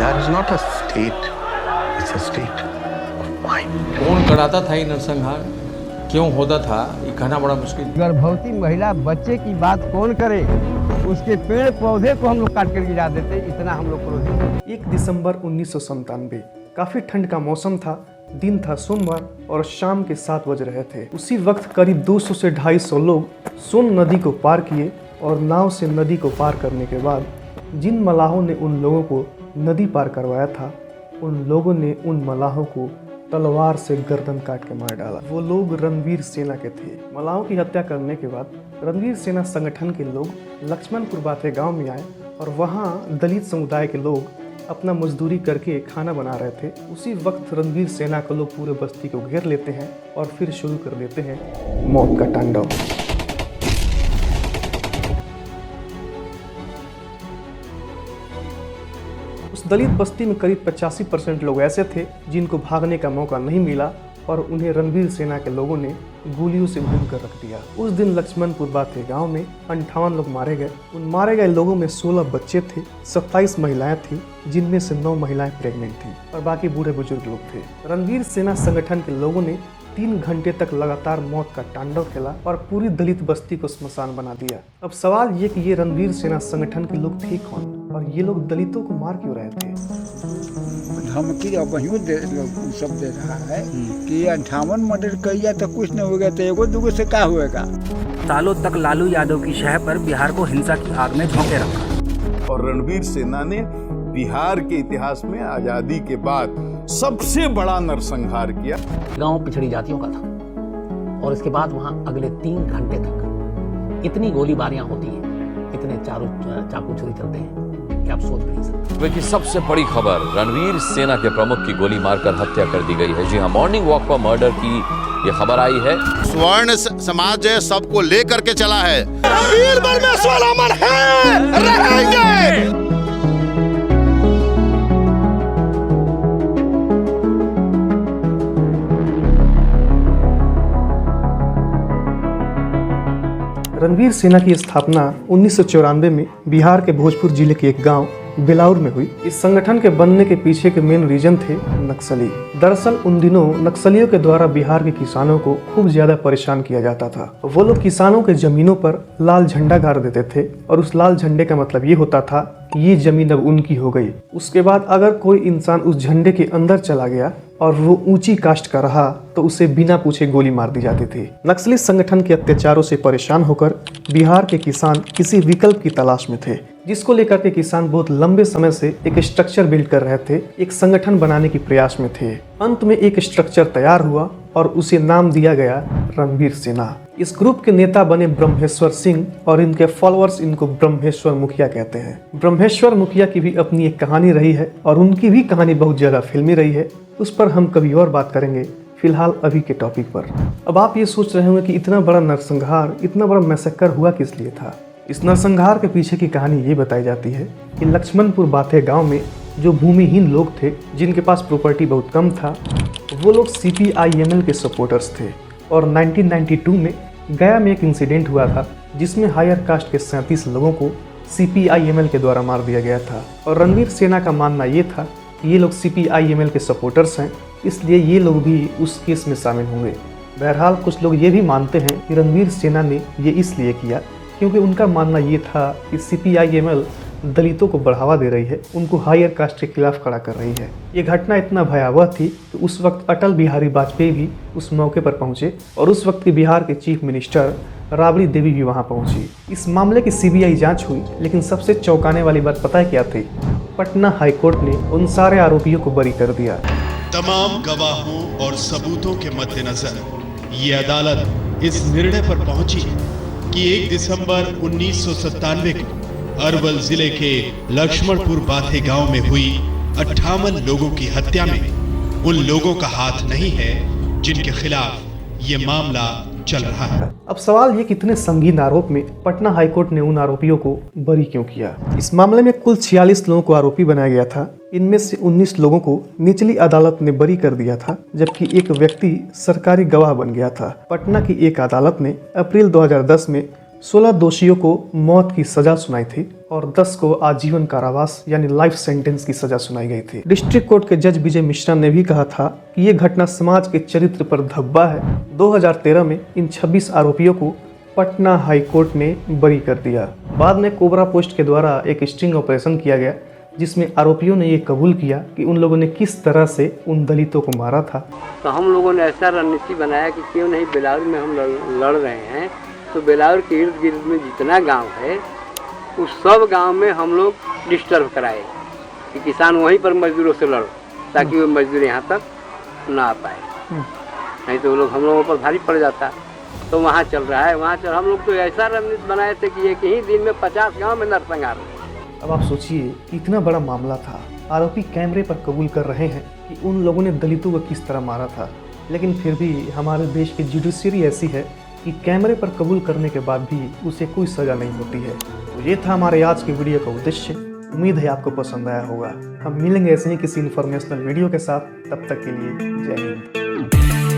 Narasimhar is not a state, it's a state of mind. कौन कराता था ये नरसंहार, क्यों होता था, ये कहना बड़ा मुश्किल। गर्भवती महिला बच्चे की बात कौन करे, उसके पेड़ पौधे को हम लोग काट कर गिरा देते, इतना हम लोग क्रोधित। 1 दिसंबर 1997 काफी ठंड का मौसम था। दिन था सोमवार और शाम के 7 बज रहे थे। उसी वक्त करीब 200 से 250 लोग सोन नदी को पार किए और नाव से नदी को पार करने के बाद जिन मलाहों ने उन लोगों को नदी पार करवाया था, उन लोगों ने उन मलाहों को तलवार से गर्दन काट के मार डाला। वो लोग रणवीर सेना के थे। मलाहों की हत्या करने के बाद रणवीर सेना संगठन के लोग लक्ष्मणपुर बाथे गांव में आए और वहां दलित समुदाय के लोग अपना मजदूरी करके खाना बना रहे थे। उसी वक्त रणवीर सेना के लोग पूरे बस्ती को घेर लेते हैं और फिर शुरू कर देते हैं मौत का तांडव। उस दलित बस्ती में करीब 85% लोग ऐसे थे जिनको भागने का मौका नहीं मिला और उन्हें रणवीर सेना के लोगों ने गोलियों से भून कर रख दिया। उस दिन लक्ष्मणपुर बाथे गांव में 58 लोग मारे गए। उन मारे गए लोगों में 16 बच्चे थे, 27 महिलाएं थी, जिनमें से 9 महिलाएं प्रेग्नेंट थी और बाकी बूढ़े बुजुर्ग लोग थे। रणवीर सेना संगठन के लोगों ने 3 घंटे तक लगातार मौत का तांडव खेला और पूरी दलित बस्ती को श्मशान बना दिया। अब सवाल ये कि ये रणवीर सेना संगठन के लोग थे कौन और ये लोग दलितों को मार क्यों रहे थे? धमकी अब सब दे रहा है कि 58 मर्डर किया तो कुछ नहीं होगा, तो एगो दूगो से क्या होगा। सालों तक लालू यादव की शह पर बिहार को हिंसा की आग में झोंके रखा और रणवीर सेना ने बिहार के इतिहास में आजादी के बाद सबसे बड़ा नरसंहार किया। गांव पिछड़ी जातियों का था और इसके बाद वहां अगले 3 घंटे तक इतनी गोलीबारियां होती हैं, इतने चाकू छुरी चलते हैं कि आप सोच भी नहीं सकते। की सबसे बड़ी खबर, रणवीर सेना के प्रमुख की गोली मारकर हत्या कर दी गई है। जी हाँ, मॉर्निंग वॉक पर मर्डर की ये खबर आई है। स्वर्ण समाज है, सबको लेकर के चला है। रणवीर परमेश्वर अमर है, रहेंगे। रणवीर सेना की स्थापना 1994 में बिहार के भोजपुर जिले के एक गांव बेलाउर में हुई। इस संगठन के बनने के पीछे के मेन रीजन थे नक्सली। दरअसल उन दिनों नक्सलियों के द्वारा बिहार के किसानों को खूब ज्यादा परेशान किया जाता था। वो लोग किसानों के जमीनों पर लाल झंडा गाड़ देते थे और उस लाल झंडे का मतलब ये होता था कि ये जमीन अब उनकी हो गई। उसके बाद अगर कोई इंसान उस झंडे के अंदर चला गया और वो ऊंची कास्ट का रहा तो उसे बिना पूछे गोली मार दी जाती थी। नक्सली संगठन के अत्याचारों से परेशान होकर बिहार के किसान किसी विकल्प की तलाश में थे, जिसको लेकर के किसान बहुत लंबे समय से एक स्ट्रक्चर बिल्ड कर रहे थे, एक संगठन बनाने की प्रयास में थे। अंत में एक स्ट्रक्चर तैयार हुआ और उसे नाम दिया गया रणवीर सेना। इस ग्रुप के नेता बने ब्रह्मेश्वर सिंह और इनके फॉलोअर्स इनको ब्रह्मेश्वर मुखिया कहते हैं। ब्रह्मेश्वर मुखिया की भी अपनी एक कहानी रही है और उनकी भी कहानी बहुत ज्यादा फिल्मी रही है, उस पर हम कभी और बात करेंगे। फिलहाल अभी के टॉपिक पर अब आप ये सोच रहे होंगे कि इतना बड़ा नरसंहार, इतना बड़ा मैसेकर हुआ किस लिए था। इस नरसंहार के पीछे की कहानी ये बताई जाती है कि लक्ष्मणपुर बाथे गांव में जो भूमिहीन लोग थे, जिनके पास प्रॉपर्टी बहुत कम था, वो लोग CPIML के सपोर्टर्स थे और 1992 में गया में एक इंसिडेंट हुआ था जिसमें हायर कास्ट के 37 लोगों को CPIML के द्वारा मार दिया गया था। और रणवीर सेना का मानना ये था कि ये लोग CPIML के सपोर्टर्स हैं, इसलिए ये लोग भी उस केस में शामिल होंगे। बहरहाल कुछ लोग ये भी मानते हैं कि रणवीर सेना ने ये इसलिए किया क्योंकि उनका मानना ये था कि CPIML दलितों को बढ़ावा दे रही है, उनको हायर कास्ट के खिलाफ खड़ा कर रही है। ये घटना इतना भयावह थी कि उस वक्त अटल बिहारी वाजपेयी भी उस मौके पर पहुंचे और उस वक्त के बिहार के चीफ मिनिस्टर राबड़ी देवी भी वहां पहुंची। इस मामले की CBI जांच हुई, लेकिन सबसे चौंकाने वाली बात पता है क्या थी? पटना हाईकोर्ट ने उन सारे आरोपियों को बरी कर दिया। तमाम गवाहों और सबूतों के मद्देनजर ये अदालत इस निर्णय पर पहुंची कि 1 दिसंबर 1997 को अरवल जिले के लक्ष्मणपुर बाथे गांव में हुई 58 लोगों की हत्या में उन लोगों का हाथ नहीं है जिनके खिलाफ ये मामला चल रहा है। अब सवाल ये कितने संगीन आरोप में पटना हाईकोर्ट ने उन आरोपियों को बरी क्यों किया? इस मामले में कुल 46 लोगों को आरोपी बनाया गया था। इनमें से 19 लोगों को निचली अदालत ने बरी कर दिया था, जबकि एक व्यक्ति सरकारी गवाह बन गया था। पटना की एक अदालत ने अप्रैल 2010 में 16 दोषियों को मौत की सजा सुनाई थी और 10 को आजीवन कारावास यानी लाइफ सेंटेंस की सजा सुनाई गई थी। डिस्ट्रिक्ट कोर्ट के जज विजय मिश्रा ने भी कहा था कि ये घटना समाज के चरित्र पर धब्बा है। 2013 में इन 26 आरोपियों को पटना हाई कोर्ट ने बरी कर दिया। बाद में कोबरा पोस्ट के द्वारा एक स्टिंग ऑपरेशन किया गया, जिसमें आरोपियों ने ये कबूल किया कि उन लोगों ने किस तरह से उन दलितों को मारा था। तो हम लोगों ने ऐसा रणनीति बनाया कि क्यों नहीं बेलाउर में हम लड़ रहे हैं, तो बेलाउर के इर्द गिर्द में जितना गांव है उस सब गांव में हम लोग डिस्टर्ब कराए कि किसान वहीं पर मजदूरों से लड़ो, ताकि वो मजदूर यहाँ तक ना आ पाए, नहीं तो वो लोग हम लोगों पर भारी पड़ जाता। तो वहाँ चल रहा है, वहाँ चल हम लोग तो ऐसा रणनीति बनाए थे कि एक ही दिन में 50 गाँव में नरसंहार। अब आप सोचिए, इतना बड़ा मामला था, आरोपी कैमरे पर कबूल कर रहे हैं कि उन लोगों ने दलितों को किस तरह मारा था, लेकिन फिर भी हमारे देश की जुडिशरी ऐसी है कि कैमरे पर कबूल करने के बाद भी उसे कोई सजा नहीं होती है। तो ये था हमारे आज की वीडियो का उद्देश्य। उम्मीद है आपको पसंद आया होगा। हम मिलेंगे ऐसे ही किसी इन्फॉर्मेशनल वीडियो के साथ, तब तक के लिए जय हिंद।